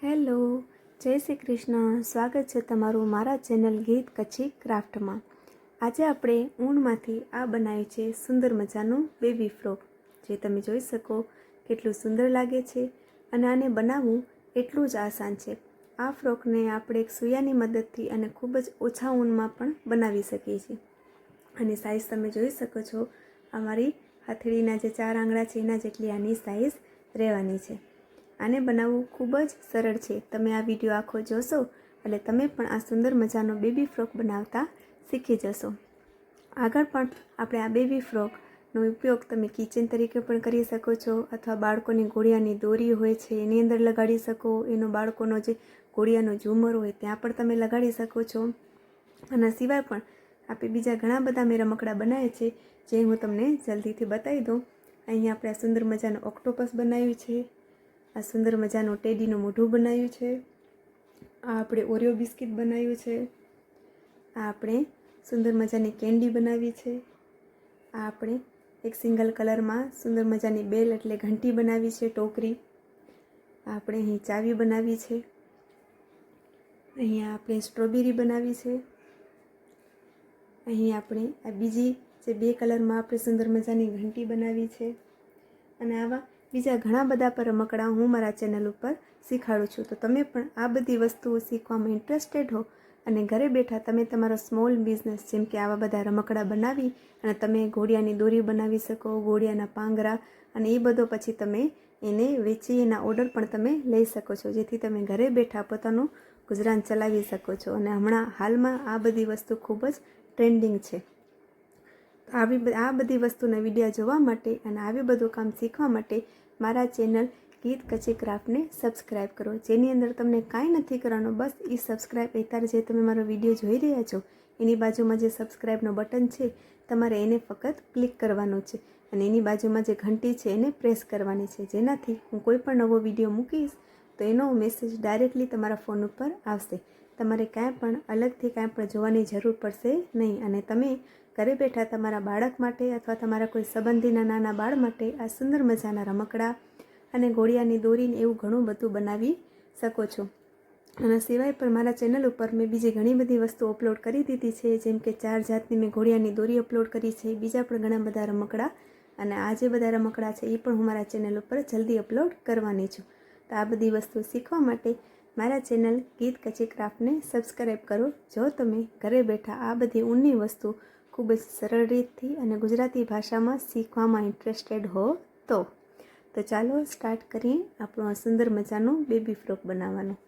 Hello, જય શ્રી કૃષ્ણ. સ્વાગત છે તમારું મારા ચેનલ ગીત કચ્છી ક્રાફ્ટમાં. આજે આપણે ઊનમાંથી આ બનાવ્યું છે સુંદર મજાનું બેબી ફ્રોક, જે તમે જોઈ શકો કેટલું સુંદર લાગે છે અને આને બનાવવું એટલું જ આસાન છે. આ ફ્રોકને આપણે એક સૂયાની મદદથી અને ખૂબ જ ઓછા ઊનમાં પણ બનાવી શકીએ છીએ. અને સાઇઝ તમે જોઈ શકો છો, અમારી હથેળીના જે 4 આંગળા છે એના જેટલી આની સાઇઝ રહેવાની છે. આને બનાવવું ખૂબ જ સરળ છે. તમે આ વિડીયો આખો જોશો એટલે તમે પણ આ સુંદર મજાનો બેબી ફ્રોક બનાવતા શીખી જશો. આગળ પણ આપણે આ બેબી ફ્રોકનો ઉપયોગ તમે કિચન તરીકે પણ કરી શકો છો, અથવા બાળકોની ઘોડિયાની દોરી હોય છે એની અંદર લગાડી શકો. એનો બાળકોનો જે ઘોડિયાનો ઝુમર હોય ત્યાં પણ તમે લગાડી શકો છો. આના સિવાય પણ આપણે બીજા ઘણા બધા મેં રમકડા બનાવે છે, જે હું તમને જલ્દીથી બતાવી દઉં. અહીંયા આપણે આ સુંદર મજાનું ઓક્ટોપસ બનાવ્યું છે, આ સુંદર મજાનું ટેડીનું મોઢું બનાવ્યું છે, આ આપણે ઓરિયો બિસ્કિટ બનાવ્યું છે, આ આપણે સુંદર મજાની કેન્ડી બનાવી છે, આ આપણે એક સિંગલ કલરમાં સુંદર મજાની બેલ એટલે ઘંટી બનાવી છે, ટોકરી. આ આપણે અહીં ચાવી બનાવી છે, અહીંયા આપણે સ્ટ્રોબેરી બનાવી છે, અહીં આપણે આ બીજી જે 2 કલરમાં આપણે સુંદર મજાની ઘંટી બનાવી છે. અને આવા બીજા ઘણા બધા પર રમકડા હું મારા ચેનલ ઉપર શીખવાડું છું. તો તમે પણ આ બધી વસ્તુઓ શીખવામાં ઇન્ટરેસ્ટેડ હો અને ઘરે બેઠા તમે તમારો સ્મોલ બિઝનેસ, જેમ કે આવા બધા રમકડા બનાવી અને તમે ઘોડિયાની દોરી બનાવી શકો, ઘોડિયાના પાંગરા, અને એ બધો પછી તમે એને વેચી એના ઓર્ડર પણ તમે લઈ શકો છો, જેથી તમે ઘરે બેઠા પોતાનું ગુજરાન ચલાવી શકો છો. અને હમણાં હાલમાં આ બધી વસ્તુ ખૂબ જ ટ્રેન્ડિંગ છે. આ બધી વસ્તુના વિડીયો જોવા માટે અને આવી બધું કામ શીખવા માટે મારા ચેનલ ગીત કચ્છી ક્રાફ્ટને સબસ્ક્રાઈબ કરો. જેની અંદર તમને કાંઈ નથી કરવાનું, બસ એ સબસ્ક્રાઈબ અત્યારે જે તમે મારો વિડીયો જોઈ રહ્યા છો એની બાજુમાં જે સબસ્ક્રાઈબનું બટન છે તમારે એને ફક્ત ક્લિક કરવાનું છે, અને એની બાજુમાં જે ઘંટી છે એને પ્રેસ કરવાની છે, જેનાથી હું કોઈ પણ નવો વિડીયો મૂકીશ તો એનો મેસેજ ડાયરેક્ટલી તમારા ફોન ઉપર આવશે. તમારે કાંઈ પણ અલગથી કાંઈ પણ જોવાની જરૂર પડશે નહીં. અને તમે ઘરે બેઠા તમારા બાળક માટે અથવા તમારા કોઈ સંબંધીના નાના બાળ માટે આ સુંદર મજાના રમકડા અને ઘોડિયાની દોરીને એવું ઘણું બધું બનાવી શકો છો. અને સિવાય પણ મારા ચેનલ ઉપર મેં બીજી ઘણી બધી વસ્તુ અપલોડ કરી દીધી છે, જેમ કે 4 જાતની મેં ઘોડિયાની દોરી અપલોડ કરી છે, બીજા પણ ઘણા બધા રમકડા, અને આ જે બધા રમકડા છે એ પણ હું મારા ચેનલ ઉપર જલ્દી અપલોડ કરવાની છું. તો આ બધી વસ્તુ શીખવા માટે મારા ચેનલ ગીત કચ્છી ક્રાફ્ટને સબસ્ક્રાઈબ કરો. જો તમે ઘરે બેઠા આ બધી ઊનની વસ્તુ ખૂબ જ સરળ રીતથી અને ગુજરાતી ભાષામાં શીખવામાં ઇન્ટરેસ્ટેડ હો તો ચાલો સ્ટાર્ટ કરીએ આપણું આ સુંદર મજાનું બેબી ફ્રોક બનાવવાનું.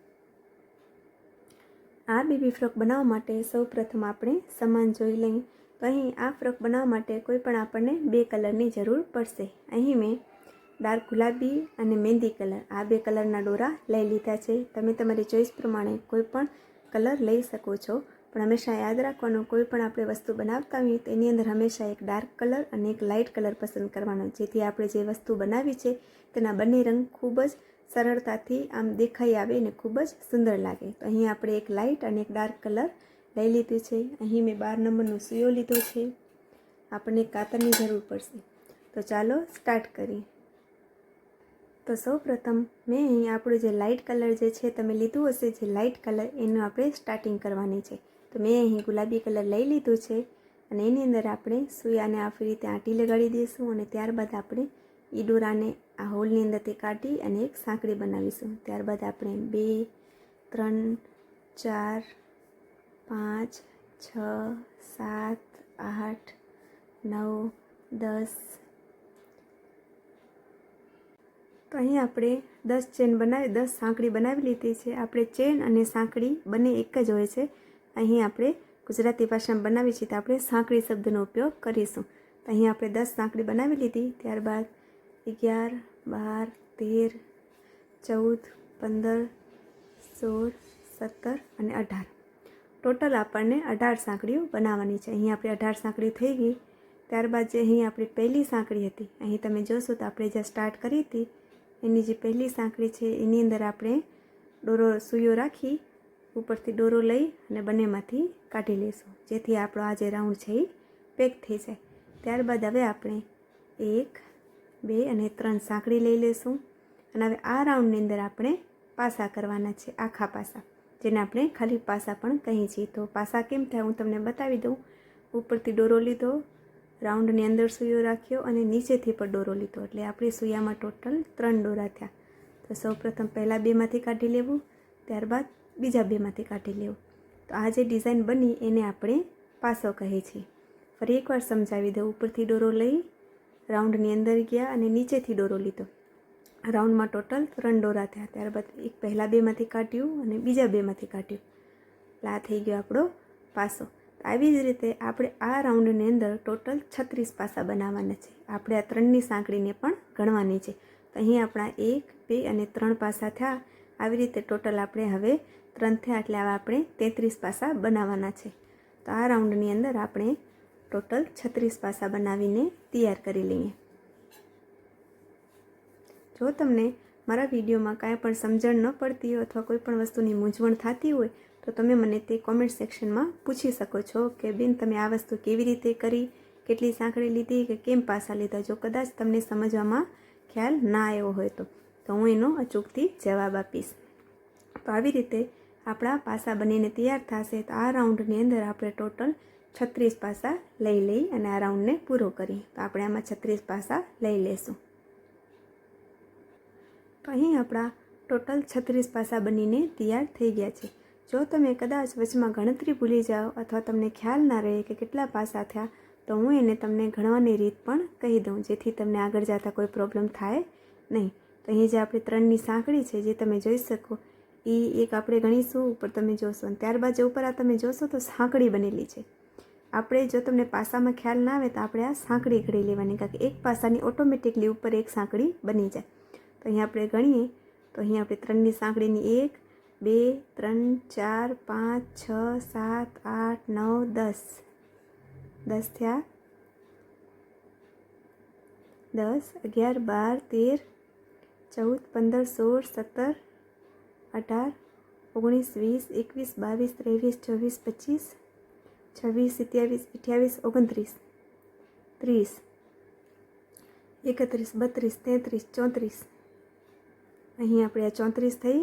આ બેબી ફ્રોક બનાવવા માટે સૌ પ્રથમ આપણે સામાન જોઈ લઈએ. તો અહીં આ ફ્રોક બનાવવા માટે કોઈ પણ આપણને 2 કલરની જરૂર પડશે. અહીં મેં ડાર્ક ગુલાબી અને મહેંદી કલર, આ 2 કલરના દોરા લઈ લીધા છે. તમે તમારી ચોઈસ પ્રમાણે કોઈ પણ કલર લઈ શકો છો, પણ હંમેશા યાદ રાખવાનું, કોઈ પણ આપણે વસ્તુ બનાવતા હોઈએ તો એની અંદર હંમેશા એક ડાર્ક કલર અને એક લાઇટ કલર પસંદ કરવાનો, જેથી આપણે જે વસ્તુ બનાવી છે તેના બંને રંગ ખૂબ જ સરળતાથી આમ દેખાઈ આવે અને ખૂબ જ સુંદર લાગે. તો અહીં આપણે એક લાઇટ અને એક ડાર્ક કલર લઈ લીધું છે. અહીં મેં 12 નંબરનો સૂયો લીધો છે. આપણને કાતરની જરૂર પડશે. તો ચાલો સ્ટાર્ટ કરીએ. તો સૌ પ્રથમ મેં અહીં આપણું જે લાઇટ કલર જે છે તમે લીધું હશે, જે લાઇટ કલર, એનું આપણે સ્ટાર્ટિંગ કરવાની છે. તો મેં અહીં ગુલાબી કલર લઈ લીધું છે, અને એની અંદર આપણે સૂયાને આવી રીતે આંટી લગાડી દઈશું, અને ત્યારબાદ આપણે એ દોરાને આ હોલની અંદરથી કાઢી અને એક સાંકળી બનાવીશું. ત્યારબાદ આપણે 2, 3, 4, 5, 6, 7, 8, 9, 10. તો અહીં આપણે 10 ચેન બનાવી 10 સાંકળી બનાવી લીધી છે. આપણે ચેન અને સાંકળી બંને એક જ હોય છે. અહીં આપણે ગુજરાતી ભાષામાં બનાવી છીએ તો આપણે સાંકળી શબ્દનો ઉપયોગ કરીશું. તો અહીં આપણે 10 સાંકળી બનાવી લીધી. ત્યારબાદ 11, 12, 13, 14, 15, 16, 17 અને 18. ટોટલ આપણને 18 સાંકળીઓ બનાવવાની છે. અહીં આપણે 18 સાંકળી થઈ ગઈ. ત્યારબાદ જે અહીં આપણી પહેલી સાંકળી હતી, અહીં તમે જોશો તો આપણે જ્યાં સ્ટાર્ટ કરી હતી એની જે પહેલી સાંકળી છે એની અંદર આપણે દોરો સૂયો રાખી ઉપરથી દોરો લઈ અને બંનેમાંથી કાઢી લઈશું, જેથી આપણો આ જે રાઉન્ડ છે એ પેક થઈ જાય. ત્યારબાદ હવે આપણે 1, 2 અને 3 સાંકળી લઈ લઈશું. અને હવે આ રાઉન્ડની અંદર આપણે પાસા કરવાના છે, આખા પાસા, જેને આપણે ખાલી પાસા પણ કહીએ છીએ. તો પાસા કેમ થાય હું તમને બતાવી દઉં. ઉપરથી દોરો લીધો, રાઉન્ડની અંદર સૂયો રાખ્યો અને નીચેથી પણ દોરો લીધો, એટલે આપણી સૂયામાં ટોટલ 3 દોરા થયા. તો સૌપ્રથમ પહેલાં 2માંથી કાઢી લેવું, ત્યારબાદ બીજા 2માંથી કાઢી લેવું. તો આ જે ડિઝાઇન બની એને આપણે પાસો કહે છે. ફરી એકવાર સમજાવી દઉં. ઉપરથી દોરો લઈ રાઉન્ડની અંદર ગયા અને નીચેથી દોરો લીધો. રાઉન્ડમાં ટોટલ 3 દોરા થયા. ત્યારબાદ એક પહેલાં 2માંથી કાઢ્યું અને બીજા 2માંથી કાઢ્યું. એટલે આ થઈ ગયો આપણો પાસો. આવી જ રીતે આપણે આ રાઉન્ડની અંદર ટોટલ 36 પાસા બનાવવાના છે. આપણે આ 3ની સાંકળીને પણ ગણવાની છે. તો અહીં આપણા 1, 2 અને 3 પાસા થયા. આવી રીતે ટોટલ આપણે હવે 3 થયા, એટલે આવા આપણે 33 પાસા બનાવવાના છે. તો આ રાઉન્ડની અંદર આપણે ટોટલ 36 પાસા બનાવીને તૈયાર કરી લઈએ. જો તમને મારા વિડીયોમાં કાંઈ પણ સમજણ ન પડતી હોય અથવા કોઈ પણ વસ્તુની મૂંઝવણ થતી હોય તો તમે મને તે કોમેન્ટ સેક્શનમાં પૂછી શકો છો કે બેન તમે આ વસ્તુ કેવી રીતે કરી, કેટલી સાંકળી લીધી કે કેમ પાસા લીધા. જો કદાચ તમને સમજવામાં ખ્યાલ ના આવ્યો હોય તો હું એનો અચૂકથી જવાબ આપીશ. તો આવી રીતે આપણા પાસા બનીને તૈયાર થશે. તો આ રાઉન્ડની અંદર આપણે ટોટલ 36 પાસા લઈ અને આ રાઉન્ડને પૂરો કરીએ. તો આપણે આમાં 36 પાસા લઈ લેશું. તો અહીં આપણા ટોટલ 36 પાસા બનીને તૈયાર થઈ ગયા છે. જો તમે કદાચ વચમાં ગણતરી ભૂલી જાઓ અથવા તમને ખ્યાલ ના રહે કે કેટલા પાસા થયા તો હું એને તમને ગણવાની રીત પણ કહી દઉં, જેથી તમને આગળ જતાં કોઈ પ્રોબ્લેમ થાય નહીં. તો અહીં જે આપણી 3ની સાંકળી છે જે તમે જોઈ શકો એ એક આપણે ગણીશું, ઉપર તમે જોશો, અને ત્યારબાદ જે ઉપર આ તમે જોશો તો સાંકળી બનેલી છે. આપણે જો તમને પાસામાં ખ્યાલ ના આવે તો આપણે આ સાંકળી ગણી લેવાની, કારણ કે એક પાસાની ઓટોમેટિકલી ઉપર એક સાંકળી બની જાય. તો અહીં આપણે ગણીએ તો અહીં આપણે 3ની સાંકળીની 1, 2, 3, 4, 5, 6, 7, 8, 9, 10 10 થયા. 10, 11, 12, 13, 14, 15, 16, 17, 18, 19, 20, 21, 22, 23, 26, 27, 28, 29, 30, 31, 32, 33, 34. અહીં આપણે આ 34 થઈ,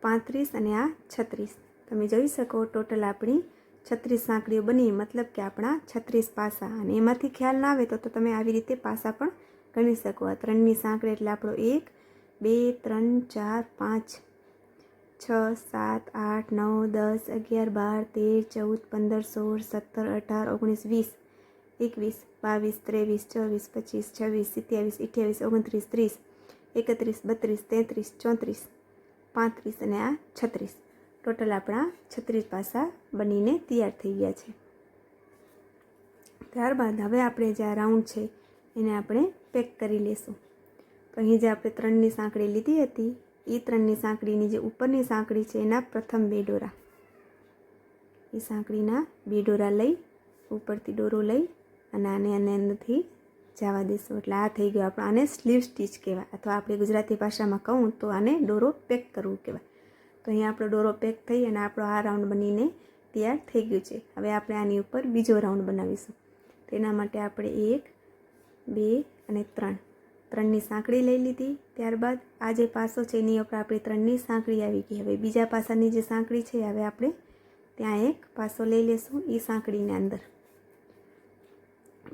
35 અને આ 36. તમે જોઈ શકો ટોટલ આપણી 36 સાંકળીઓ બની, મતલબ કે આપણા 36 પાસા. અને એમાંથી ખ્યાલ ના આવે તો તમે આવી રીતે પાસા પણ ગણી શકો. આ 3ની સાંકળી એટલે આપણો 1, 2, 3, 4, 5, 6, 7, 8, 9, 10, 11, 12, 13, 14, 15, 16, 17, 18, 19, 20, 21, 22, 23, 24, 25, 27, 28, 29, 30, 31, 32, 33, 34, 35 અને આ 36. ટોટલ આપણા 36 પાસા બનીને તૈયાર થઈ ગયા છે. ત્યારબાદ હવે આપણે જે આ રાઉન્ડ છે એને આપણે પેક કરી લેશું. તો અહીં જે આપણે 3ની સાંકળી લીધી હતી એ 3ની સાંકળીની જે ઉપરની સાંકળી છે એના પ્રથમ 2 દોરા, એ સાંકળીના 2 દોરા લઈ ઉપરથી દોરો લઈ અને આને અંદરથી જવા દેશું. એટલે આ થઈ ગયો આપણો, આને સ્લીવ સ્ટીચ કહેવાય, અથવા આપણે ગુજરાતી ભાષામાં કહું તો આને દોરો પેક કરવું કહેવાય. તો અહીં આપણો દોરો પેક થઈ અને આપણો આ રાઉન્ડ બનીને તૈયાર થઈ ગયું છે. હવે આપણે આની ઉપર બીજો રાઉન્ડ બનાવીશું. તેના માટે આપણે 1, 2 અને 3ની સાંકળી લઈ લીધી. ત્યારબાદ આ જે પાસો છે એની ઉપર આપણી 3ની સાંકળી આવી ગઈ. હવે બીજા પાસાની જે સાંકળી છે હવે આપણે ત્યાં એક પાસો લઈ લેશું. એ સાંકળીને અંદર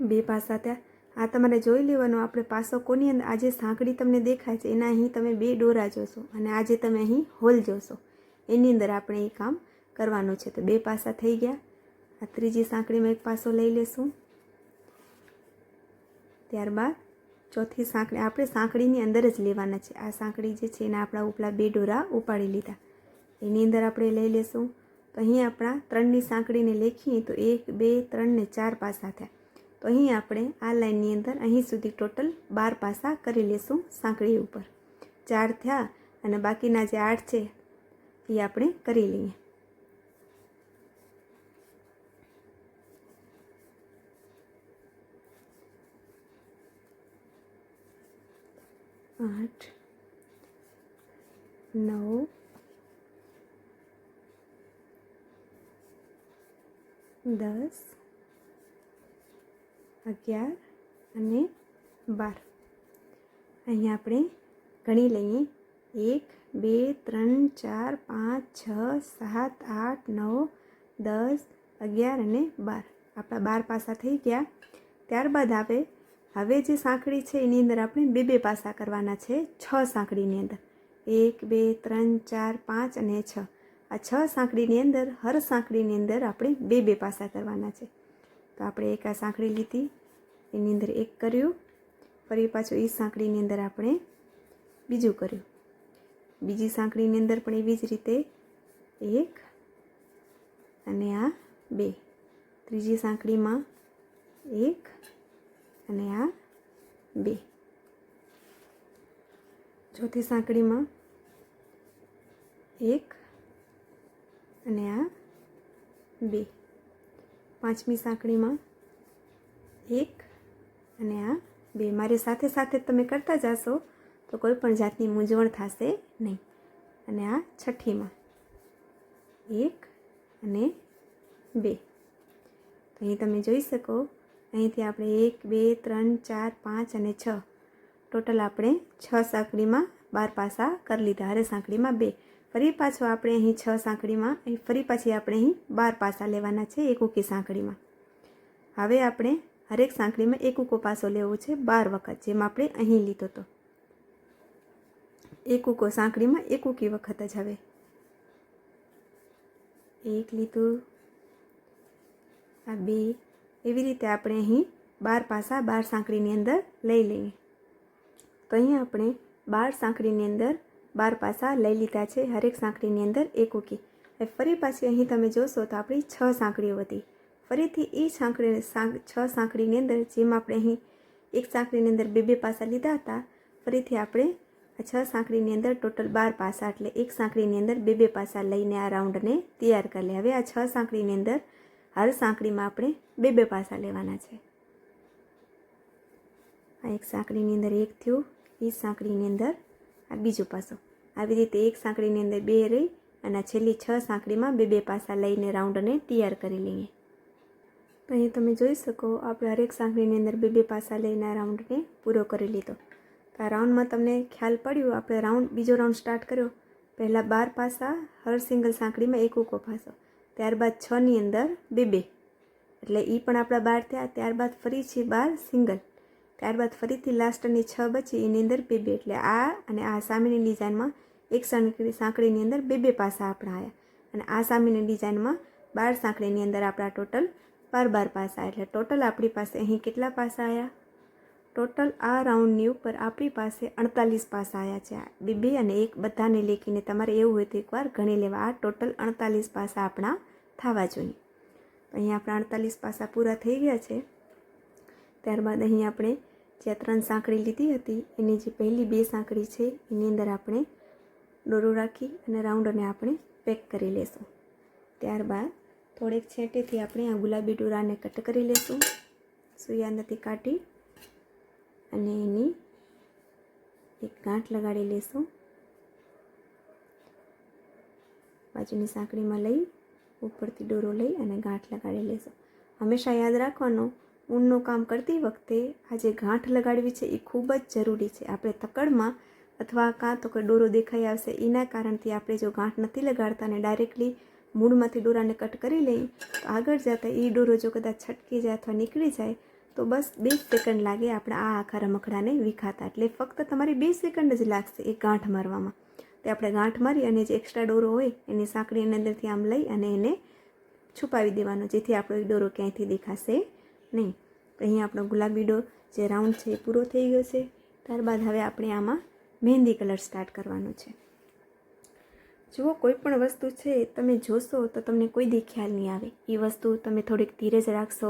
2 પાસા ત્યાં. આ તમારે જોઈ લેવાનું આપણે પાસો કોની અંદર, આ જે સાંકળી તમને દેખાય છે એના અહીં તમે 2 દોરા જોશો અને આ જે તમે અહીં હોલ જોશો એની અંદર આપણે એ કામ કરવાનું છે. તો 2 પાસા થઈ ગયા. આ ત્રીજી સાંકળીમાં એક પાસો લઈ લેશું. ત્યારબાદ ચોથી સાંકળી આપણે સાંકળીની અંદર જ લેવાના છે. આ સાંકળી જે છે એના આપણા ઉપલા 2 દોરા ઉપાડી લીધા, એની અંદર આપણે લઈ લેશું. તો અહીં આપણા 3ની સાંકળીને લેખીએ તો 1, 2, 3 ને 4 પાસા થયા. તો અહીં આપણે આ લાઈનની અંદર અહીં સુધી ટોટલ 12 પાસા કરી લેશું. સાંકળી ઉપર 4 થયા અને બાકીના જે 8 છે એ આપણે કરી લઈએ. આઠ, 9, 10, 11 અને 12. અહીં આપણે ગણી લઈએ 1 2 3 4 5 6 7 8 9 10 11 અને 12 આપણા 12 પાસા થઈ ગયા. ત્યારબાદ હવે જે સાંકળી છે એની અંદર આપણે બે બે પાસા કરવાના છે 6 સાંકળીની અંદર. 1 2 3 4 5 અને 6. આ 6 સાંકળીની અંદર હર સાંકળીની અંદર આપણે બે બે પાસા કરવાના છે. તો આપણે એક આ સાંકળી લીધી, એની અંદર એક કર્યું, ફરી પાછું એ સાંકળીની અંદર આપણે બીજું કર્યું, બીજી સાંકળીની અંદર પણ એવી જ રીતે એક અને આ બે, ત્રીજી સાંકળીમાં એક અને આ બે, ચોથી સાંકળીમાં એક અને આ બે, પાંચમી સાંકળીમાં એક અને આ બે. મારી સાથે સાથે તમે કરતા જશો તો કોઈ પણ જાતની મૂંઝવણ થશે નહીં. અને આ છઠ્ઠીમાં એક અને બે. તો અહીં તમે જોઈ શકો, અહીંથી આપણે 1 2 3 4 5 અને 6 ટોટલ આપણે 6 સાંકળીમાં 12 પાસા કરી લીધા. હરે સાંકળીમાં 2. ફરી પાછો આપણે અહીં 6 સાંકળીમાં ફરી પાછી આપણે અહીં 12 પાસા લેવાના છે એકૂકી સાંકળીમાં. હવે આપણે હરેક સાંકળીમાં એકૂકો પાસો લેવો છે 12 વખત, જેમ આપણે અહીં લીધો હતો. એકૂકો સાંકળીમાં એકૂકી વખત જ હવે એક લીધું, આ બે. એવી રીતે આપણે અહીં 12 પાસા 12 સાંકળીની અંદર લઈ લઈએ. તો અહીં આપણે 12 સાંકળીની અંદર 12 પાસા લઈ લીધા છે, હરેક સાંકળીની અંદર એકૂકી. ફરી પાછી અહીં તમે જોશો તો આપણી 6 સાંકળીઓ હતી. ફરીથી એ 6 સાંકળીની અંદર જેમ આપણે અહીં એક સાંકળીની અંદર બે બે પાસા લીધા હતા, ફરીથી આપણે આ 6 સાંકળીની અંદર ટોટલ 12 પાસા, એટલે એક સાંકળીની અંદર બે બે પાસા લઈને આ રાઉન્ડને તૈયાર કરી લે. હવે આ 6 સાંકળીની અંદર હર સાંકળીમાં આપણે બે બે પાસા લેવાના છે. આ એક સાંકળીની અંદર એક થયું, એ સાંકળીની અંદર આ બીજો પાસો. આવી રીતે એક સાંકળીની અંદર બે રહી અને આ છેલ્લી 6 સાંકળીમાં બે બે પાસા લઈને રાઉન્ડને તૈયાર કરી લઈએ. તો અહીં તમે જોઈ શકો, આપણે હરેક સાંકળીની અંદર બે બે પાસા લઈને આ રાઉન્ડને પૂરો કરી લીધો. તો આ રાઉન્ડમાં તમને ખ્યાલ પડ્યું, આપણે બીજો રાઉન્ડ સ્ટાર્ટ કર્યો. પહેલાં 12 પાસા, હર સિંગલ સાંકળીમાં એકૂકો પાસો, ત્યારબાદ 6ની અંદર બે બે, એટલે એ પણ આપણા 12 થયા. ત્યારબાદ ફરી છે 12 સિંગલ, ત્યારબાદ ફરીથી લાસ્ટની 6 બચી, એની અંદર બે બે, એટલે આ અને આ સામેની ડિઝાઇનમાં એક સાંકળીની અંદર બે બે પાસા આપણા આવ્યા. અને આ સામેની ડિઝાઇનમાં 12 સાંકળીની અંદર આપણા ટોટલ 12 પાસા. એટલે ટોટલ આપણી પાસે અહીં કેટલા પાસા આવ્યા? ટોટલ આ રાઉન્ડની ઉપર આપણી પાસે 48 પાસા આવ્યા છે. બે બે અને એક બધાને લેખીને તમારે એવું હોય તો એકવાર ગણી લેવા. આ ટોટલ 48 પાસા આપણા થવા જોઈએ. તો અહીં આપણા 48 પાસા પૂરા થઈ ગયા છે. ત્યારબાદ અહીં આપણે જે 3 સાંકળી લીધી હતી એની જે પહેલી 2 સાંકળી છે એની અંદર આપણે દોરો રાખી અને રાઉન્ડને આપણે પેક કરી લેશું. ત્યારબાદ થોડેક છેટેથી આપણે આ ગુલાબી દોરાને કટ કરી લેશું, સૂયા નથી કાઢી, અને એની એક ગાંઠ લગાડી લેશું. બાજુની સાંકળીમાં લઈ ઉપરથી દોરો લઈ અને ગાંઠ લગાડી લેશું. હંમેશા યાદ રાખવાનું, ઊનનું કામ કરતી વખતે આ જે ગાંઠ લગાડવી છે એ ખૂબ જ જરૂરી છે. આપણે તકડમાં અથવા કાં તો કોઈ દોરો દેખાઈ આવશે એના કારણથી આપણે જો ગાંઠ નથી લગાડતા અને ડાયરેક્ટલી મૂળમાંથી દોરાને કટ કરી લઈએ તો આગળ જતાં એ દોરો જો કદાચ છટકી જાય અથવા નીકળી જાય તો બસ 2 સેકન્ડ લાગે આપણા આ આખા રમકડાને વિખાતા. એટલે ફક્ત તમારી 2 સેકન્ડ જ લાગશે એ ગાંઠ મારવામાં. તે આપણે ગાંઠ મારી અને જે એક્સ્ટ્રા દોરો હોય એની સાંકળીની અંદરથી આમ લઈ અને એને છુપાવી દેવાનો, જેથી આપણો એ દોરો ક્યાંયથી દેખાશે નહીં. તો અહીં આપણો ગુલાબી જે રાઉન્ડ છે એ પૂરો થઈ ગયો છે. ત્યારબાદ હવે આપણે આમાં મહેંદી કલર સ્ટાર્ટ કરવાનો છે. જુઓ, કોઈ પણ વસ્તુ છે તમે જોશો તો તમને કોઈ દી ખ્યાલ નહીં આવે. એ વસ્તુ તમે થોડીક ધીરજ રાખશો,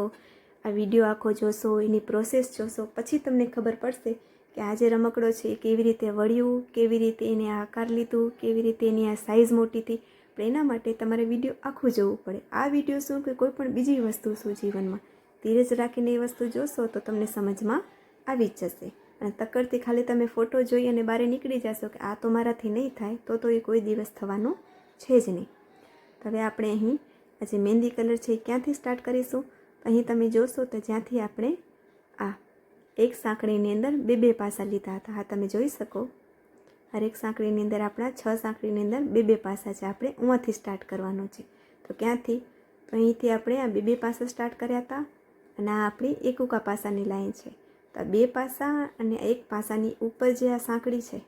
આ વિડીયો આખો જોશો, એની પ્રોસેસ જોશો, પછી તમને ખબર પડશે કે આ જે રમકડો છે એ કેવી રીતે વળ્યું, કેવી રીતે એને આકાર લીધું, કેવી રીતે એની આ સાઇઝ મોટી હતી. પણ એના માટે તમારે વિડીયો આખું જોવું પડે. આ વિડીયો શું કે કોઈ પણ બીજી વસ્તુ શું જીવનમાં ધીરજ રાખીને એ વસ્તુ જોશો તો તમને સમજમાં આવી જ જશે. અને તકડથી ખાલી તમે ફોટો જોઈ અને બહાર નીકળી જશો કે આ તો મારાથી નહીં થાય, તો એ કોઈ દિવસ થવાનો છે જ નહીં. હવે આપણે અહીં આ જે મહેંદી કલર છે એ ક્યાંથી સ્ટાર્ટ કરીશું? અહીં તમે જોશો તો જ્યાંથી આપણે આ એક સાંકળીની અંદર બે બે પાસા લીધા હતા, હા તમે જોઈ શકો. હરેક સાંકળીની અંદર આપણા 6 સાંકળીની અંદર 2 પાસા છે. આપણે ઉંથી સ્ટાર્ટ કરવાનો છે. તો ક્યાંથી? તો અહીંથી આપણે આ 2 પાસા સ્ટાર્ટ કર્યા હતા અને આ આપણી એક ઉકા પાસાની લાઈન છે. તો આ 2 પાસા અને એક પાસાની ઉપર જે આ સાંકળી છે,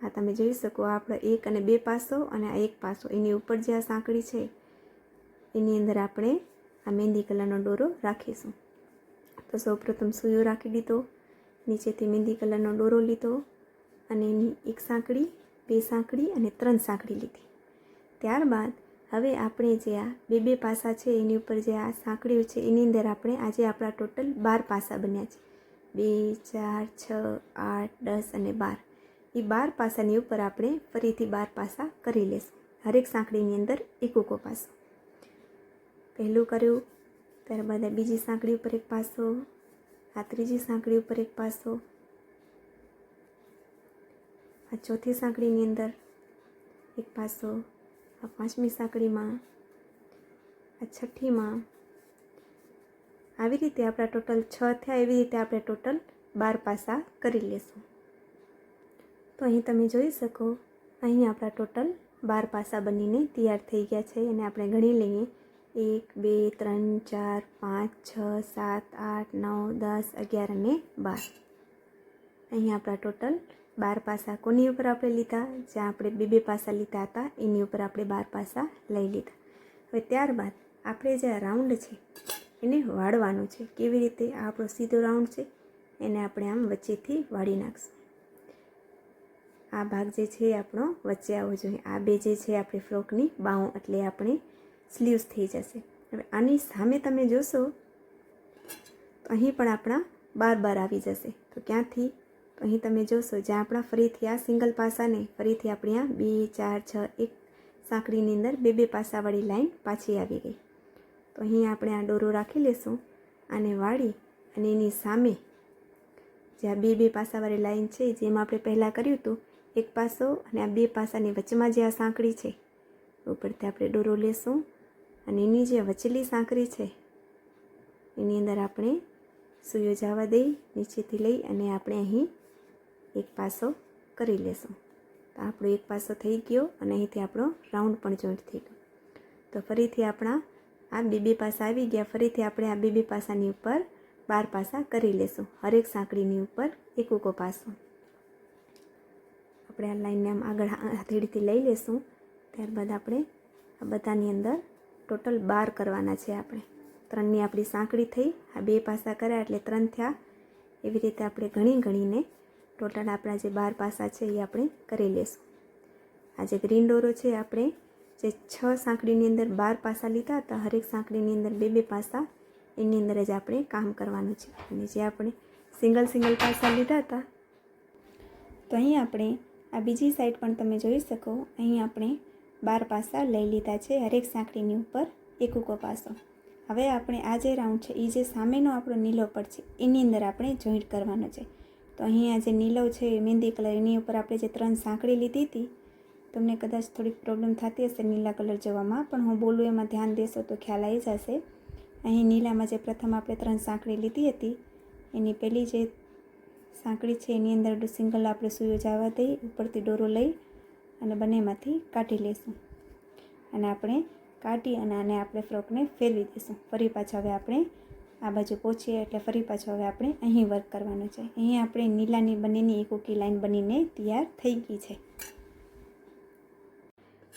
આ તમે જોઈ શકો, આપણે 1 અને 2 પાસો અને આ એક પાસો, એની ઉપર જે આ સાંકળી છે એની અંદર આપણે આ મહેંદી કલરનો દોરો રાખીશું. તો સૌપ્રથમ સૂયો રાખી દીધો, નીચેથી મહેંદી કલરનો દોરો લીધો અને એની એક સાંકળી, 2 સાંકળી અને 3 સાંકળી લીધી. ત્યારબાદ હવે આપણે જે આ 2 પાસા છે એની ઉપર જે આ સાંકળીઓ છે એની અંદર આપણે આજે આપણા ટોટલ 12 પાસા બન્યા છે. 2, 4, 6, 8, 10 અને 12. એ 12 પાસાની ઉપર આપણે ફરીથી 12 પાસા કરી લેશું. હરેક સાંકળીની અંદર એક ઉકો પાસો. પહેલું કર્યું, ત્યારબાદ આ બીજી સાંકળી ઉપર એક પાસો, આ ત્રીજી સાંકળી ઉપર એક પાસો, આ ચોથી સાંકળીની અંદર એક પાસો, આ પાંચમી સાંકળીમાં, આ છઠ્ઠીમાં. આવી રીતે આપણા ટોટલ 6 થયા. એવી રીતે આપણે ટોટલ 12 પાસા કરી લેશું. તો અહીં તમે જોઈ શકો, અહીં આપણા ટોટલ 12 પાસા બનીને તૈયાર થઈ ગયા છે. અને આપણે ગણી લઈએ 1, 2, 3, 4, 5, 6, 7, 8, 9, 10, 11 અને 12. અહીં આપણા ટોટલ 12 પાસા કોની ઉપર આપણે લીધા? જ્યાં આપણે 2 પાસા લીધા હતા એની ઉપર આપણે 12 પાસા લઈ લીધા. હવે ત્યારબાદ આપણે જે આ રાઉન્ડ છે એને વાળવાનું છે. કેવી રીતે? આ આપણો સીધો રાઉન્ડ છે, એને આપણે આમ વચ્ચેથી વાળી નાખશું. આ ભાગ જે છે એ આપણો વચ્ચે આવવો જોઈએ. આ બે જે છે આપણી ફ્રોકની બાઉં, એટલે આપણે સ્લીવ્સ થઈ જશે. હવે આની સામે તમે જોશો તો અહીં પણ આપણા 12 આવી જશે. તો ક્યાંથી? તો અહીં તમે જોશો, જ્યાં આપણા ફરીથી આ સિંગલ પાસાને ફરીથી આપણી આ 2, 4, 6 એક સાંકળીની અંદર 2 પાસાવાળી લાઈન પાછી આવી ગઈ. તો અહીં આપણે આ દોરો રાખી લેશું, આને વાળી અને એની સામે જે આ 2 પાસાવાળી લાઈન છે, જેમ આપણે પહેલાં કર્યું હતું, એક પાસો અને આ 2 પાસાની વચમાં જે આ સાંકળી છે ઉપરથી આપણે દોરો લેશું અને એની જે વચલી સાંકળી છે એની અંદર આપણે સૂયો જવા દઈ, નીચેથી લઈ અને આપણે અહીં એક પાસો કરી લેશું. તો આપણો એક પાસો થઈ ગયો અને અહીંથી આપણો રાઉન્ડ પણ જોઈન્ટ થઈ ગયો. તો ફરીથી આપણા આ 2 પાસા આવી ગયા. ફરીથી આપણે આ 2 પાસાની ઉપર 12 પાસા કરી લેશું. હરેક સાંકળીની ઉપર એક ઉકો પાસો. આપણે આ લાઈનને આમ આગળ હથેળીથી લઈ લેશું. ત્યારબાદ આપણે આ બધાની અંદર ટોટલ 12 કરવાના છે. આપણે 3ની આપણી સાંકળી થઈ, આ 2 પાસા કર્યા એટલે 3 થયા. એવી રીતે આપણે ગણીને ટોટલ આપણા જે 12 પાસા છે એ આપણે કરી લેશું. આ જે ગ્રીન દોરો છે, આપણે જે 6 સાંકળીની અંદર 12 પાસા લીધા હતા, હરેક સાંકળીની અંદર 2 પાસા, એની અંદર જ આપણે કામ કરવાનું છે. અને જે આપણે સિંગલ પાસા લીધા હતા, તો અહીં આપણે આ બીજી સાઈડ પણ તમે જોઈ શકો, અહીં આપણે 12 પાસા લઈ લીધા છે. હરેક સાંકળીની ઉપર એક ઉકો પાસો. હવે આપણે આ જે રાઉન્ડ છે એ જે સામેનો આપણો નીલો પડ છે એની અંદર આપણે જોઈન્ટ કરવાનો છે. તો અહીં આ જે નીલો છે મહેંદી કલર, એની ઉપર આપણે જે 3 સાંકળી લીધી હતી, તમને કદાચ થોડીક પ્રોબ્લેમ થતી હશે નીલા કલર જોવામાં, પણ હું બોલું એમાં ધ્યાન દેશો તો ખ્યાલ આવી જશે. અહીં નીલામાં જે પ્રથમ આપણે 3 સાંકળી લીધી હતી, એની પહેલી જે સાંકળી છે એની અંદર સિંગલ આપણે સૂયો જવા દઈ, ઉપરથી દોરો લઈ અને બંનેમાંથી કાઢી લઈશું. અને આપણે કાઢી અને આને આપણે ફ્રોકને ફેરવી દઈશું. ફરી પાછા હવે આપણે આ બાજુ પહોંચીએ એટલે ફરી પાછું હવે આપણે અહીં વર્ક કરવાનું છે. અહીં આપણે નીલાની બંનેની એક ઉકી લાઈન બનીને તૈયાર થઈ ગઈ છે.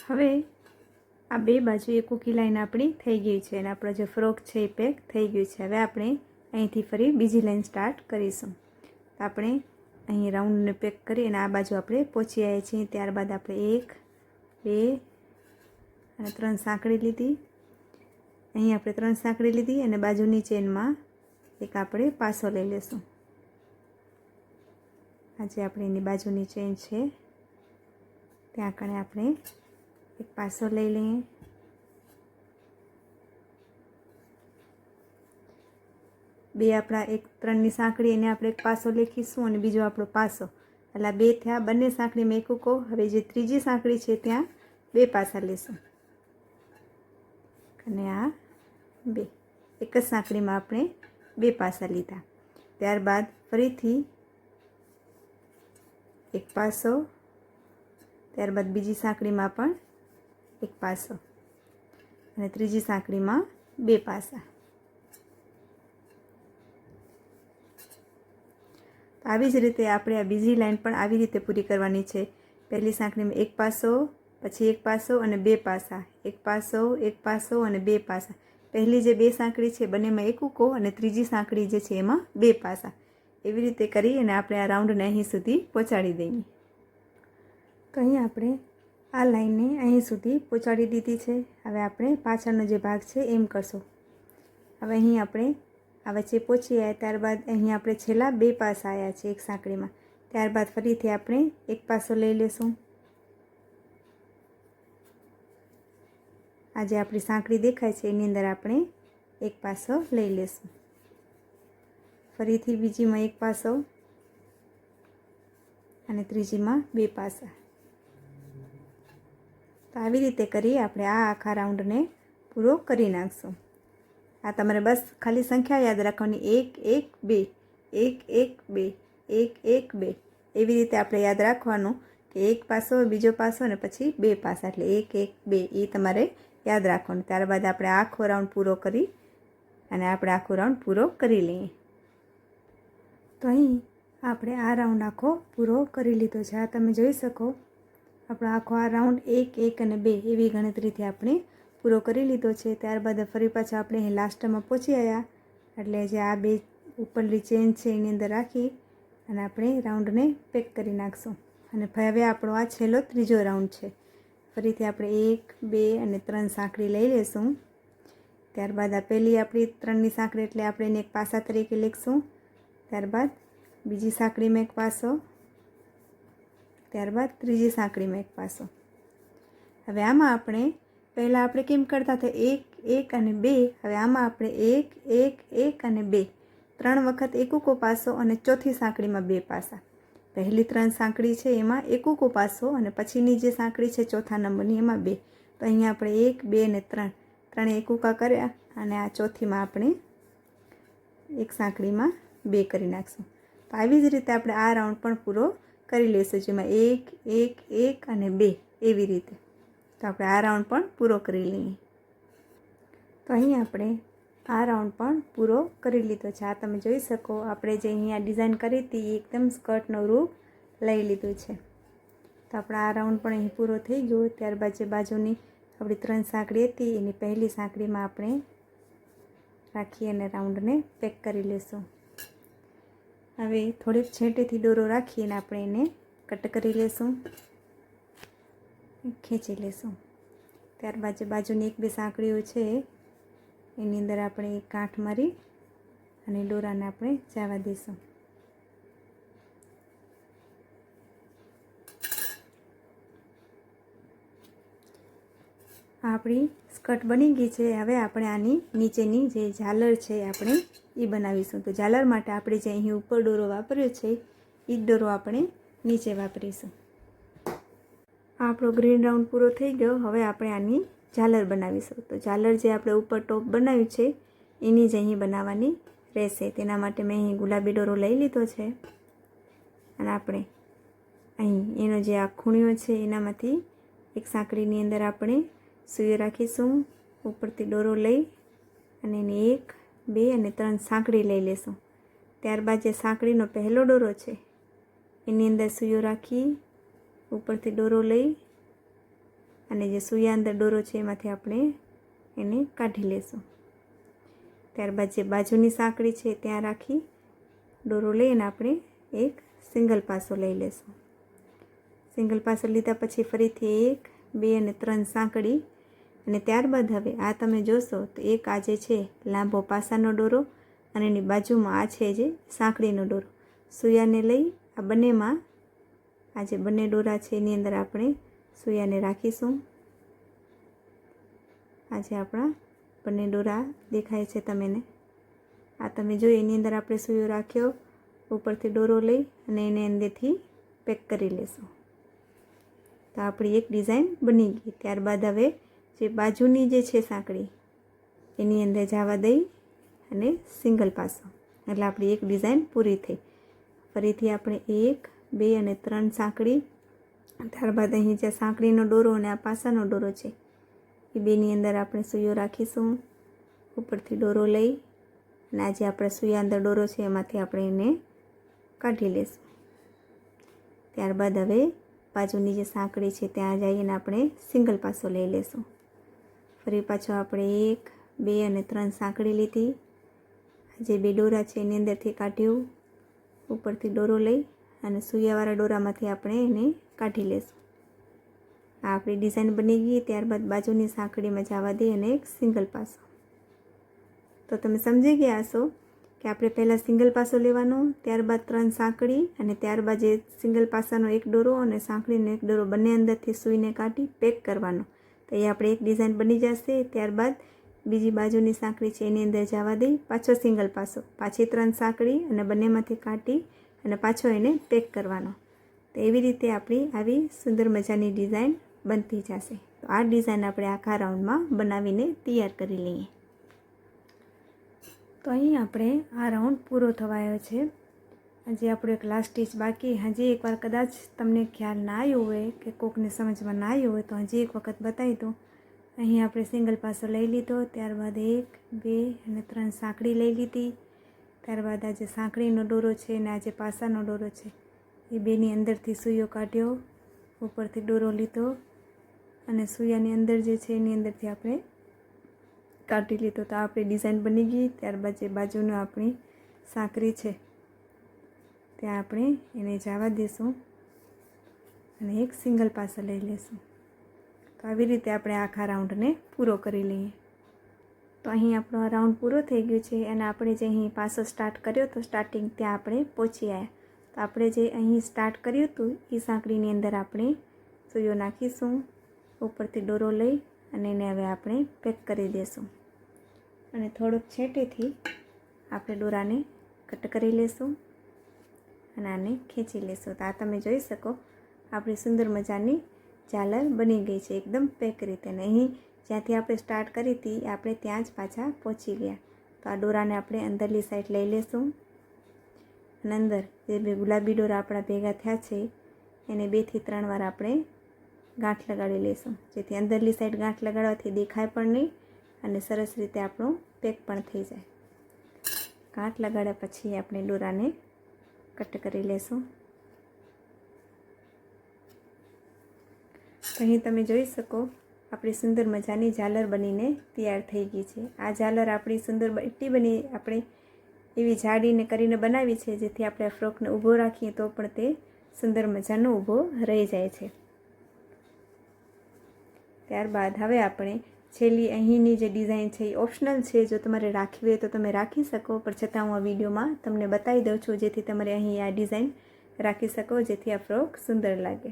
હવે આ 2 બાજુ એક ઉકી લાઈન આપણી થઈ ગઈ છે અને આપણો જે ફ્રોક છે એ પેક થઈ ગયું છે. હવે આપણે અહીંથી ફરી બીજી લાઈન સ્ટાર્ટ કરીશું. આપણે અહીં રાઉન્ડને પેક કરી અને આ બાજુ આપણે પહોંચી આવ્યા છીએ. ત્યારબાદ આપણે 1, 2 અને 3 સાંકળી લીધી. અહીં આપણે 3 સાંકળી લીધી અને બાજુની ચેનમાં એક આપણે પાસો લઈ લેશું. આજે આપણે એની બાજુની ચેન છે ત્યાં કણે આપણે એક પાસો લઈ લઈએ. બે આપણા 3ની સાંકળી એને આપણે એક પાસો લખીશું અને બીજો આપણો પાસો, એટલે 2 થયા. બંને સાંકળીમાં એક ઉકો. હવે જે ત્રીજી સાંકળી છે ત્યાં 2 પાસા લેશું અને આ 2 એક જ સાંકળીમાં આપણે 2 પાસા લીધા. ત્યારબાદ ફરીથી એક પાસો, ત્યારબાદ બીજી સાંકળીમાં પણ એક પાસો અને ત્રીજી સાંકળીમાં 2 પાસા. આવી જ રીતે આપણે આ બીજી લાઈન પણ આવી રીતે પૂરી કરવાની છે. પહેલી સાંકળીમાં એક પાસો, પછી એક પાસો અને 2 પાસા, એક પાસો, એક પાસો અને 2 પાસા. પહેલી જે 2 સાંકળી છે બંનેમાં એક ઉકો અને ત્રીજી સાંકળી જે છે એમાં 2 પાસા. એવી રીતે કરી અને આપણે આ રાઉન્ડને અહીં સુધી પહોંચાડી દઈએ. તો અહીં આપણે આ લાઈનને અહીં સુધી પહોંચાડી દીધી છે. હવે આપણે પાછળનો જે ભાગ છે એમ કરશું. હવે અહીં આપણે આ વચ્ચે પહોંચી આવ્યા, ત્યારબાદ અહીં આપણે છેલ્લા 2 પાસા આવ્યા છે એક સાંકળીમાં. ત્યારબાદ ફરીથી આપણે એક પાસો લઈ લેશું. આ જે આપણી સાંકળી દેખાય છે એની અંદર આપણે એક પાસો લઈ લેશું. ફરીથી બીજીમાં એક પાસો અને ત્રીજીમાં 2 પાસા. તો આવી રીતે કરી આપણે આ આખા રાઉન્ડને પૂરો કરી નાખશું. આ તમારે બસ ખાલી સંખ્યા યાદ રાખવાની, 1 1 2, 1 1 2, 1 1 2. એવી રીતે આપણે યાદ રાખવાનું કે એક પાસો, બીજો પાસો અને પછી 2 પાસા, એટલે 1 1 2 એ તમારે યાદ રાખવાનું. ત્યારબાદ આપણે આખો રાઉન્ડ પૂરો કરી અને આપણે આખો રાઉન્ડ પૂરો કરી લઈએ. તો અહીં આપણે આ રાઉન્ડ આખો પૂરો કરી લીધો છે. આ તમે જોઈ શકો આપણો આખો આ રાઉન્ડ 1 1 અને 2 એવી ગણતરીથી આપણે પૂરો કરી લીધો છે. ત્યારબાદ ફરી પાછા આપણે અહીં લાસ્ટમાં પહોંચી આવ્યા, એટલે જે આ 2 ઉપરની ચેન છે એની અંદર રાખી અને આપણે રાઉન્ડને પેક કરી નાખશું. અને હવે આપણો આ છેલ્લો ત્રીજો રાઉન્ડ છે. ફરીથી આપણે 1 2 અને 3 સાંકળી લઈ લેશું. ત્યારબાદ આ પહેલી આપણી 3ની સાંકળી એટલે આપણે એને એક પાસા તરીકે લખશું. ત્યારબાદ બીજી સાંકળીમાં એક પાસો, ત્યારબાદ ત્રીજી સાંકળીમાં એક પાસો. હવે આમાં આપણે પહેલાં આપણે કેમ કરતા હતા 1 1 અને 2, હવે આમાં આપણે 1 1 1 અને 2 3 વખત એક ઉકો પાસો અને ચોથી સાંકળીમાં 2 પાસા. પહેલી 3 સાંકળી છે એમાં એક ઉકો પાસો અને પછીની જે સાંકળી છે ચોથા નંબરની એમાં 2. તો અહીંયા આપણે 1 2 અને 3 ત્રણે એક ઉકા કર્યા અને આ ચોથીમાં આપણે એક સાંકળીમાં 2 કરી નાખશું. તો આવી જ રીતે આપણે આ રાઉન્ડ પણ પૂરો કરી લઈશું, જેમાં 1 1 1 અને 2 એવી રીતે. તો આપણે આ રાઉન્ડ પણ પૂરો કરી લઈએ. તો અહીં આપણે આ રાઉન્ડ પણ પૂરો કરી લીધો છે. આ તમે જોઈ શકો આપણે જે અહીંયા ડિઝાઇન કરી હતી એ એકદમ સ્કર્ટનું રૂપ લઈ લીધું છે. તો આપણે આ રાઉન્ડ પણ અહીં પૂરો થઈ ગયો. ત્યારબાદ જે બાજુની આપણી 3 સાંકળી હતી એની પહેલી સાંકળીમાં આપણે રાખી અને રાઉન્ડને પેક કરી લેશું. હવે થોડીક છેટેથી દોરો રાખીને આપણે એને કટ કરી લેશું, ખેંચી લેશું. ત્યારબાદ જે બાજુની 1 2 સાંકળીઓ છે એની અંદર આપણે એક ગાંઠ મારી અને દોરાને આપણે જવા દઈશું. આપણી સ્કર્ટ બની ગઈ છે. હવે આપણે આની નીચેની જે ઝાલર છે આપણે એ બનાવીશું. તો ઝાલર માટે આપણે જે અહીં ઉપર દોરો વાપર્યો છે એ જ દોરો આપણે નીચે વાપરીશું. આપણો ગ્રીન રાઉન્ડ પૂરો થઈ ગયો. હવે આપણે આની ઝાલર બનાવીશું. તો ઝાલર જે આપણે ઉપર ટોપ બનાવ્યું છે એની જ અહીં બનાવવાની રહેશે. તેના માટે મેં અહીં ગુલાબી દોરો લઈ લીધો છે અને આપણે અહીં એનો જે આ ખૂણિયો છે એનામાંથી એક સાંકળીની અંદર આપણે સૂયો રાખીશું. ઉપરથી દોરો લઈ અને એની 1 2 અને 3 સાંકળી લઈ લેશું. ત્યારબાદ જે સાંકળીનો પહેલો દોરો છે એની અંદર સૂયો રાખી ઉપરથી દોરો લઈ અને જે સૂયા અંદર દોરો છે એમાંથી આપણે એને કાઢી લેશું. ત્યારબાદ જે બાજુની સાંકળી છે ત્યાં રાખી દોરો લઈને આપણે એક સિંગલ પાસો લઈ લેશું. સિંગલ પાસો લીધા પછી ફરીથી 1 2 અને 3 સાંકળી અને ત્યારબાદ હવે આ તમે જોશો તો એક આ જે છે લાંબો પાસાનો દોરો અને એની બાજુમાં આ છે જે સાંકળીનો દોરો. સૂયાને લઈ આ બંનેમાં આ જે બંને દોરા છે એની અંદર આપણે સૂયાને રાખીશું. આ જે આપણા બંને દોરા દેખાય છે તમને, આ તમે જોઈ એની અંદર આપણે સૂયો રાખ્યો, ઉપરથી દોરો લઈ અને એને અંદરથી પેક કરી લેશું. તો આપણી એક ડિઝાઇન બની ગઈ. ત્યારબાદ હવે જે બાજુની જે છે સાંકળી એની અંદર જવા દઈ અને સિંગલ પાસો, એટલે આપણી એક ડિઝાઇન પૂરી થઈ. ફરીથી આપણે 1 2 અને 3 સાંકળી. ત્યારબાદ અહીં જે સાંકળીનો દોરો અને આ પાસાનો દોરો છે એ બેની અંદર આપણે સૂયો રાખીશું. ઉપરથી દોરો લઈ અને આ જે આપણે સૂયા અંદર દોરો છે એમાંથી આપણે એને કાઢી લઈશું. ત્યારબાદ હવે બાજુની જે સાંકળી છે ત્યાં જઈને આપણે સિંગલ પાસો લઈ લઈશું. ફરી પાછો આપણે 1, 2 અને 3 સાંકળી લીધી. જે 2 દોરા છે એની અંદરથી કાઢ્યું. ઉપરથી દોરો લઈ અને સૂયાવાળા દોરામાંથી આપણે એને કાઢી લઈશું. આ આપણી ડિઝાઇન બની ગઈ. ત્યારબાદ બાજુની સાંકળીમાં જવા દઈ અને એક સિંગલ પાસો. તો તમે સમજી ગયા હશો કે આપણે પહેલાં સિંગલ પાસો લેવાનો, ત્યારબાદ 3 સાંકળી અને ત્યારબાદ જે સિંગલ પાસાનો એક દોરો અને સાંકળીનો એક દોરો બંને અંદરથી સૂઈને કાઢી પેક કરવાનો. તો એ આપણે એક ડિઝાઇન બની જશે. ત્યારબાદ બીજી બાજુની સાંકળી છે એની અંદર જવા દઈ, પાછો સિંગલ પાસો, પાછી 3 સાંકળી અને બંનેમાંથી કાઢી અને પાછો એને પેક કરવાનો. તો એવી રીતે આપણી આવી સુંદર મજાની ડિઝાઇન બનતી જશે. તો આ ડિઝાઇન આપણે આખા રાઉન્ડમાં બનાવીને તૈયાર કરી લઈએ. તો અહીં આપણે આ રાઉન્ડ પૂરો થવાયો છે. હજી આપણો એક લાસ્ટ સ્ટીચ બાકી. હજી એકવાર કદાચ તમને ખ્યાલ ના આવ્યો હોય કે કોકને સમજમાં ના આવ્યો હોય તો હજી એક વખત બતાવી દઉં. અહીં આપણે સિંગલ પાસો લઈ લીધો, ત્યારબાદ 1, 2 અને 3 સાંકળી લઈ લીધી. ત્યારબાદ આ જે સાંકળીનો દોરો છે અને આ જે પાસાનો દોરો છે એ બેની અંદરથી સૂયો કાઢ્યો, ઉપરથી દોરો લીધો અને સૂયાની અંદર જે છે એની અંદરથી આપણે કાઢી લીધો. તો આપણી ડિઝાઇન બની ગઈ. ત્યારબાદ જે બાજુનો આપણી સાંકળી છે ત્યાં આપણે એને જવા દઈશું અને એક સિંગલ પાસો લઈ લઈશું. તો આવી રીતે આપણે આખા રાઉન્ડને પૂરો કરી લઈએ. તો અહીં આપણો આ રાઉન્ડ પૂરો થઈ ગયો છે અને આપણે જે અહીં પાસો સ્ટાર્ટ કર્યો તો સ્ટાર્ટિંગ ત્યાં આપણે પહોંચી આવ્યા. તો આપણે જે અહીં સ્ટાર્ટ કર્યું હતું એ સાંકળીની અંદર આપણે સૂયો નાખીશું. ઉપરથી દોરો લઈ અને એને હવે આપણે પેક કરી દઈશું અને થોડુંક છેટેથી આપણે દોરાને કટ કરી લઈશું અને આને ખેંચી લઈશું. તો આ તમે જોઈ શકો આપણી સુંદર મજાની ઝાલર બની ગઈ છે એકદમ પેક રીતે. અને અહીં જ્યાંથી આપણે સ્ટાર્ટ કરી હતી આપણે ત્યાં જ પાછા પહોંચી ગયા. તો આ દોરાને આપણે અંદરની સાઈડ લઈ લઈશું અને અંદર જે 2 ગુલાબી દોરા આપણા ભેગા થયા છે એને 2 થી 3 વાર આપણે ગાંઠ લગાડી લઈશું, જેથી અંદરની સાઈડ ગાંઠ લગાડવાથી દેખાય પણ નહીં અને સરસ રીતે આપણું પેક પણ થઈ જાય. ગાંઠ લગાડ્યા પછી આપણે દોરાને કટ કરી લઈશું. અહીં તમે જોઈ શકો આપણી સુંદર મજાની ઝાલર બનીને તૈયાર થઈ ગઈ છે. આ ઝાલર આપણી સુંદર એટલી બની આપણે એવી જાડીને કરીને બનાવી છે જેથી આપણે ફ્રોકને ઊભો રાખીએ તો પણ તે સુંદર મજાનો ઊભો રહી જાય છે. ત્યારબાદ હવે આપણે છેલ્લી અહીંની જે ડિઝાઇન છે એ ઓપ્શનલ છે. જો તમારે રાખવી હોય તો તમે રાખી શકો, પણ છતાં હું આ વિડીયોમાં તમને બતાવી દઉં છું જેથી તમારે અહીં આ ડિઝાઇન રાખી શકો, જેથી આ ફ્રોક સુંદર લાગે.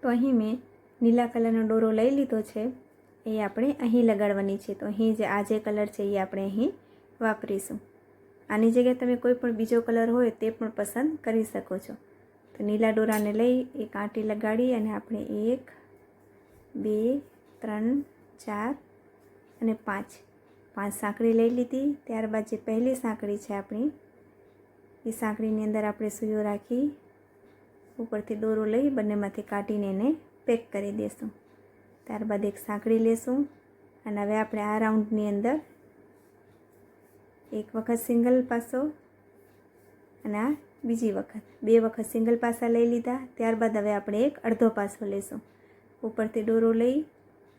તો અહીં મેં નીલા કલરનો દોરો લઈ લીધો છે, એ આપણે અહીં લગાડવાની છે. તો અહીં જે આ જે કલર છે એ આપણે અહીં વાપરીશું. આની જગ્યાએ તમે કોઈ પણ બીજો કલર હોય તે પણ પસંદ કરી શકો છો. તો નીલા દોરાને લઈ એક આંટી લગાડી અને આપણે 1, 2, 3, 4 અને 5 સાંકળી લઈ લીધી. ત્યારબાદ જે પહેલી સાંકળી છે આપણી એ સાંકળીની અંદર આપણે સૂયો રાખી ઉપરથી દોરો લઈ બંનેમાંથી કાઢીને એને પેક કરી દઈશું. ત્યારબાદ એક સાંકળી લેશું અને હવે આપણે આ રાઉન્ડની અંદર એક વખત સિંગલ પાસો અને આ બીજી વખત 2 વખત સિંગલ પાસા લઈ લીધા. ત્યારબાદ હવે આપણે એક અડધો પાસો લેશું. ઉપરથી દોરો લઈ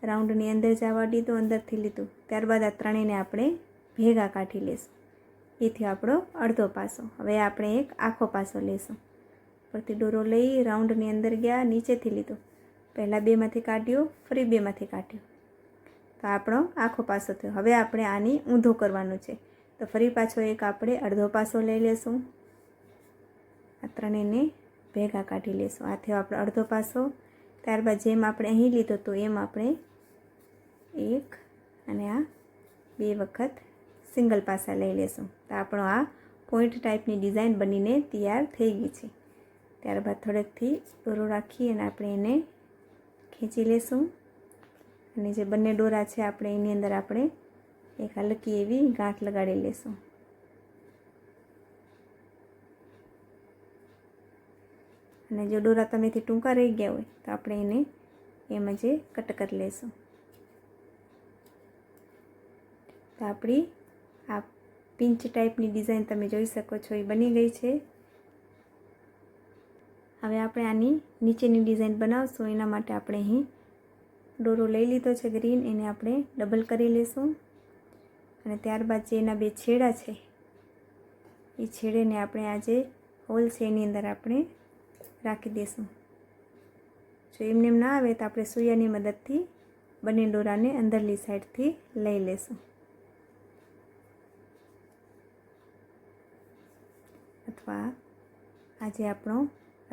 રાઉન્ડની અંદર જવા દીધો, અંદરથી લીધું. ત્યારબાદ આ ત્રણેયને આપણે ભેગા કાઢી લઈશું. એથી આપણો અડધો પાસો. હવે આપણે એક આખો પાસો લઈશું. ઉપરથી દોરો લઈ રાઉન્ડની અંદર ગયા, નીચેથી લીધું, પહેલાં 2માંથી કાઢ્યું, ફરી 2માંથી કાઢ્યું. તો આપણો આખો પાસો થયો. હવે આપણે આની ઊંધો કરવાનું છે. તો ફરી પાછો એક આપણે અડધો પાસો લઈ લેશું. આ ત્રણેયને ભેગા કાઢી લેશું. આ થયો આપણો અડધો પાસો. ત્યારબાદ જેમ આપણે અહીં લીધો તો એમ આપણે 1 અને આ 2 વખત સિંગલ પાસા લઈ લેશું. તો આપણો આ પોઈન્ટ ટાઈપની ડિઝાઇન બનીને તૈયાર થઈ ગઈ છે. ત્યારબાદ થોડેકથી દોરો રાખી અને આપણે એને ખેંચી લેશું અને જે બંને દોરા છે આપણે એની અંદર આપણે એક હલકી એવી ગાંઠ લગાડી લેશું. અને જો દોરા તમેથી ટૂંકા રહી ગયા હોય તો આપણે એને એમ જ કટ કરી લેશું. તો આપણી આ પિંચ ટાઈપની ડિઝાઇન તમે જોઈ શકો છો એ બની ગઈ છે. હવે આપણે આની નીચેની ડિઝાઇન બનાવશું. એના માટે આપણે અહીં દોરો લઈ લીધો છે ગ્રીન, એને આપણે ડબલ કરી લેશું અને ત્યારબાદ જે એના બે છેડા છે એ છેડેને આપણે આ જે હોલ છે એની અંદર આપણે રાખી દઈશું. જો એમને એમ ના આવે તો આપણે સૂયાની મદદથી બંને દોરાને અંદરલી સાઈડથી લઈ લેશું અથવા આ જે આપણો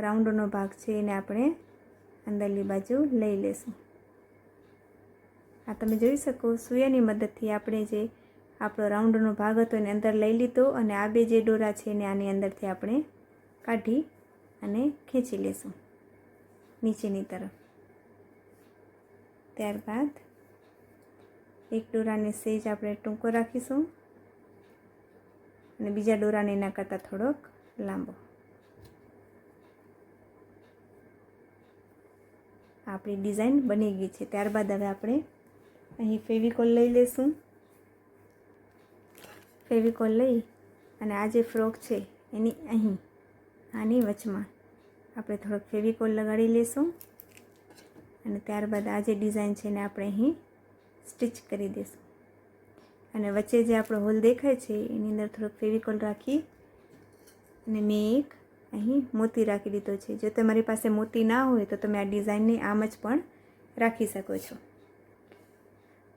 રાઉન્ડનો ભાગ છે એને આપણે અંદરલી બાજુ લઈ લેશું. આ તમે જોઈ શકો સૂયાની મદદથી આપણે જે આપણો રાઉન્ડનો ભાગ હતો એને અંદર લઈ લીધો અને આ બે જે દોરા છે એને આની અંદરથી આપણે કાઢી અને ખેંચી લેશું નીચેની તરફ. ત્યારબાદ એક દોરાને સેજ આપણે ટૂંકો રાખીશું અને બીજા દોરાને એના કરતાં થોડોક લાંબો. આપણી ડિઝાઇન બની ગઈ છે. ત્યારબાદ હવે આપણે અહીં ફેવિકોલ લઈ લેશું. ફેવિકોલ લઈ અને આ જે ફ્રોક છે એની અહીં આની વચમાં આપણે થોડોક ફેવિકોલ લગાડી લેશું અને ત્યારબાદ આ જે ડિઝાઇન છે એને આપણે અહીં સ્ટિચ કરી દઈશું અને વચ્ચે જે આપણો હોલ દેખાય છે એની અંદર થોડોક ફેવિકોલ રાખી અને મેં એક અહીં મોતી રાખી દીધો છે. જો તમારી પાસે મોતી ના હોય તો તમે આ ડિઝાઇનને આમ જ પણ રાખી શકો છો.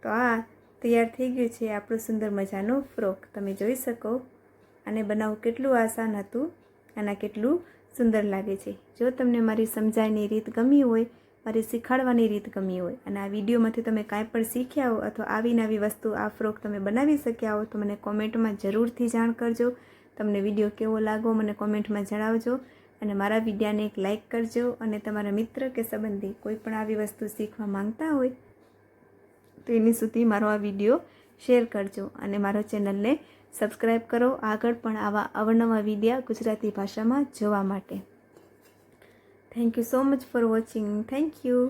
તો આ તૈયાર થઈ ગયું છે આપણું સુંદર મજાનું ફ્રોક. તમે જોઈ શકો આને બનાવવું કેટલું આસાન હતું અને કેટલું સુંદર લાગે છે. જો તમને મારી સમજાવવાની રીત ગમી હોય, મારી શીખવાડવાની રીત ગમી હોય અને આ વિડીયોમાંથી તમે કાંઈ પણ શીખ્યા હો અથવા આવી નવી વસ્તુ આ ફ્રોક તમે બનાવી શક્યા હો તો મને કોમેન્ટમાં જરૂરથી જાણ કરજો. તમને વિડીયો કેવો લાગ્યો મને કોમેન્ટમાં જણાવજો અને મારા વિડીયોને એક લાઇક કરજો અને તમારા મિત્ર કે સંબંધી કોઈ પણ આવી વસ્તુ શીખવા માંગતા હોય તો એની સુધી મારો આ વિડીયો શેર કરજો અને મારો ચેનલને સબસ્ક્રાઈબ કરો આગળ પણ આવા અવનવા વિડીયો ગુજરાતી ભાષામાં જોવા માટે. Thank you so much for watching. Thank you.